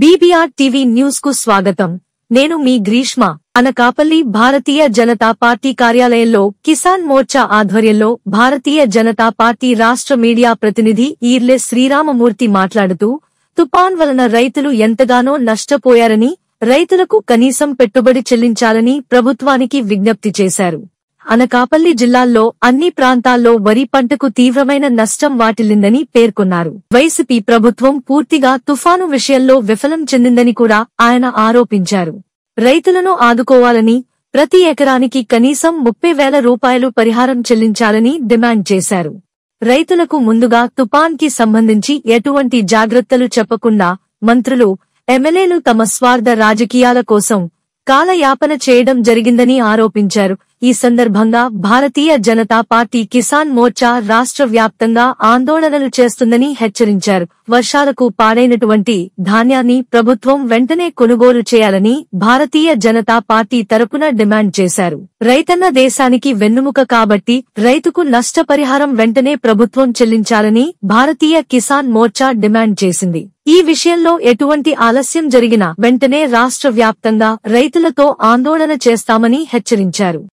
BBR TV news కు స్వాగతం. నేను మీ గ్రీష్మ. అనకాపల్లి భారతీయ జనతా పార్టీ కార్యాలయంలో కిసాన్ మోర్చా ఆధ్వర్యంలో భారతీయ జనతా పార్టీ రాష్ట్ర మీడియా ప్రతినిధి ఈర్లె శ్రీరామమూర్తి మాట్లాడుతూ, తుపాన్ వలన రైతులు ఎంతగానో నష్టపోయారని, రైతులకు కనీసం పెట్టుబడి చెల్లించాలని ప్రభుత్వానికి విజ్ఞప్తి చేశారు. అనకాపల్లి జిల్లాల్లో అన్ని ప్రాంతాల్లో వరి పంటకు తీవ్రమైన నష్టం వాటిల్లిందని పేర్కొన్నారు. వైసీపీ ప్రభుత్వం పూర్తిగా తుఫాను విషయంలో విఫలం చెందిందని కూడా ఆయన ఆరోపించారు. రైతులను ఆదుకోవాలని, ప్రతి ఎకరానికి కనీసం 30,000 రూపాయలు పరిహారం చెల్లించాలని డిమాండ్ చేశారు. రైతులకు ముందుగా తుపాన్ కి సంబంధించి ఎటువంటి జాగ్రత్తలు చెప్పకుండా మంత్రులు, ఎమ్మెల్యేలు తమ స్వార్థ రాజకీయాల కోసం కాలయాపన చేయడం జరిగిందని ఆరోపించారు. ఈ సందర్భంగా భారతీయ జనతా పార్టీ కిసాన్ మోర్చా రాష్ట్ర వ్యాప్తంగా ఆందోళనలు చేస్తుందని హెచ్చరించారు. వర్షాలకు పాడైనటువంటి ధాన్యాన్ని ప్రభుత్వం వెంటనే కొనుగోలు చేయాలని భారతీయ జనతా పార్టీ తరపున డిమాండ్ చేశారు. రైతన్న దేశానికి వెన్నుముక కాబట్టి రైతుకు నష్టపరిహారం వెంటనే ప్రభుత్వం చెల్లించాలని భారతీయ కిసాన్ మోర్చా డిమాండ్ చేసింది. ఈ విషయంలో ఎటువంటి ఆలస్యం జరిగినా వెంటనే రాష్ట్ర వ్యాప్తంగా రైతులతో ఆందోళన చేస్తామని హెచ్చరించారు.